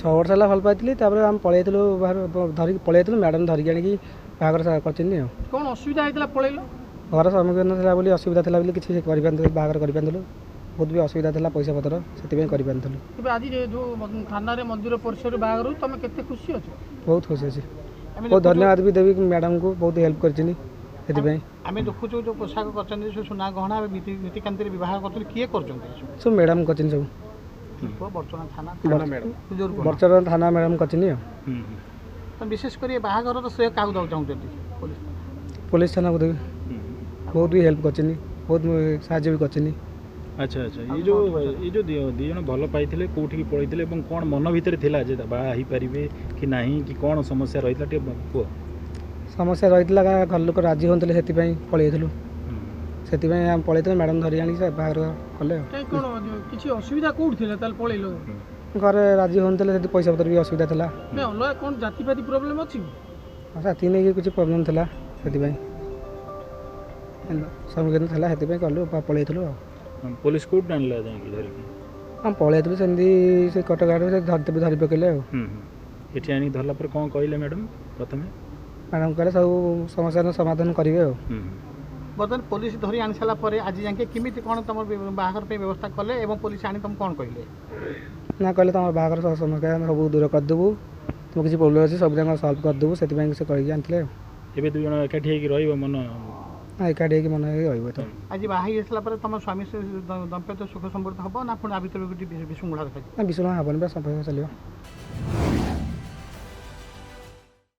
6 ବର୍ଷ ହେଲା ଭଲ ପାଇଥିଲି ତାପରେ ଆମେ ପଳେଇଥିଲୁ ଧରିକି ପଳେଇଥିଲୁ ମ୍ୟାଡ଼ାମ୍ ଧରିକି ଆଣିକି ବାହାଘର କରିଛନ୍ତି ଆଉ। କ'ଣ ଅସୁବିଧା ହେଇଥିଲା ପଳେଇଲ? ଘର ସମ୍ମୁଖୀନ ଥିଲା ବୋଲି ଅସୁବିଧା ଥିଲା ବୋଲି କିଛି କରିପାରିନଥିଲୁ ବାହାଘର କରିପାରିନଥିଲୁ ବହୁତ ବି ଅସୁବିଧା ଥିଲା ପଇସା ପତ୍ର ସେଥିପାଇଁ କରିପାରିନଥିଲୁ। ତେବେ ଆଜି ଯେଉଁ ଥାନାରେ ମନ୍ଦିର ପରିସରରେ ବାହାଘର ହେଉଛି ତୁମେ କେତେ ଖୁସି ଅଛ? ବହୁତ ଖୁସି ଅଛି, ବହୁତ ଧନ୍ୟବାଦ ବି ଦେବି ମ୍ୟାଡ଼ାମ୍କୁ, ବହୁତ ହେଲ୍ପ କରିଛନ୍ତି ସେଥିପାଇଁ। ଆମେ ଦେଖୁଛୁ ଯେଉଁ ପୋଷାକ କରିଛନ୍ତି ସବୁ ସୁନା ଗହଣା ନୀତିକାନ୍ତିରେ ବିବାହ କରୁଛନ୍ତି, କିଏ କରୁଛନ୍ତି? ସବୁ ମ୍ୟାଡ଼ାମ୍ କରିଛନ୍ତି ସବୁ ବର୍ତ୍ତମାନ ଥାନା ବର୍ତ୍ତମାନ ଥାନା ମ୍ୟାଡ଼ାମ୍ କରିଛନ୍ତି ଆଉ। ତ ବିଶେଷ କରି ବାହାଘରର ଶ୍ରେୟ କାହାକୁ ଦେବାକୁ ଚାହୁଁଛନ୍ତି? ପୋଲିସ ଥାନାକୁ ଦେବି, ବହୁତ ବି ହେଲ୍ପ କରିଛନ୍ତି, ବହୁତ ସାହାଯ୍ୟ ବି କରିଛନ୍ତି। ଆଚ୍ଛା ଆଚ୍ଛା, ଏଇ ଯେଉଁ ଦୁଇ ଜଣ ଭଲ ପାଇଥିଲେ କେଉଁଠିକି ପଳେଇଥିଲେ ଏବଂ କ'ଣ ମନ ଭିତରେ ଥିଲା ଯେ ବାହା ହେଇପାରିବେ କି ନାହିଁ କି କ'ଣ ସମସ୍ୟା ରହିଥିଲା ଟିକେ କୁହ। ସମସ୍ୟା ରହିଥିଲା ଘର ଲୋକ ରାଜି ହେଉନଥିଲେ ସେଥିପାଇଁ ପଳେଇଥିଲୁ, ସେଥିପାଇଁ ଆମେ ପଳେଇଥିଲୁ ମ୍ୟାଡ଼ାମ୍ ଧରି ଆଣିକି ବାହାଘର କଲେ ଆଉ। କ'ଣ କିଛି ଅସୁବିଧା କେଉଁଠି ଥିଲା ତାହେଲେ ପଳେଇଲ? ଘରେ ରାଜି ହେଉନଥିଲେ ସେଠି ପଇସା ପତ୍ର ବି ଅସୁବିଧା ଥିଲା। ଅଲଗା କ'ଣ ଜାତିପାତି ପ୍ରୋବ୍ଲେମ୍ ଅଛି? ସାଥି ନେଇକି କିଛି ପ୍ରୋବ୍ଲେମ୍ ଥିଲା ସେଥିପାଇଁ ସମ୍ମୁଖୀନ ଥିଲା ସେଥିପାଇଁ କଲୁ ପଳେଇଥିଲୁ ଆଉ। ପୋଲିସ କୋଉଠି ଆଣିଲା ଯାଇକି ଧରିକି? ଆମେ ପଳେଇଥିଲୁ ସେମିତି ସେ କଟକ ଆଡ଼େ ଧରି ପକେଇଲେ ଆଉ। ଏଠି ଆଣିକି ଧରିଲା ପରେ କ'ଣ କହିଲେ ମ୍ୟାଡ଼ାମ୍? ପ୍ରଥମେ ମ୍ୟାଡ଼ାମ୍ କହିଲେ ସବୁ ସମସ୍ୟାର ସମାଧାନ କରିବେ ଆଉ। ବର୍ତ୍ତମାନ ପୋଲିସ ଧରି ଆଣି ସାରିଲା ପରେ ଆଜି ଯାକେ କେମିତି କ'ଣ ତୁମ ବାହାଘର ପାଇଁ ବ୍ୟବସ୍ଥା କଲେ ଏବଂ ପୋଲିସ ଆଣି ତୁମକୁ କ'ଣ କହିଲେ? ନା କହିଲେ ତୁମର ବାହାଘର ସମସ୍ୟା ସବୁ ଦୂର କରିଦେବୁ, ତୁମ କିଛି ପ୍ରୋବ୍ଲେମ୍ ଅଛି ସବୁ ଯାକ ସଲ୍ଭ କରିଦେବୁ, ସେଥିପାଇଁ ସେ କହିକି ଆଣିଥିଲେ ଆଉ। ଏବେ ଦୁଇ ଜଣ ଏକାଠି ହେଇକି ରହିବ ମନ? ଏକାଠି ହେଇକି ମନେ ହେଇକି ରହିବ। ତ ଆଜି ବାହା ହେଇ ଆସିଲା ପରେ ତୁମ ସ୍ୱାମୀ ଦମ୍ପତ୍ୟ ସୁଖ ସମୃଦ୍ଧ ହେବ ନା ପୁଣି ଆ ଭିତରେ ଗୋଟେ ବିଶୃଙ୍ଖଳା ଦେଖାଯିବ? ବିଶୃଙ୍ଖଳା ହେବନି, ପୁରା ସମ୍ପର୍କ ଚାଲିବ।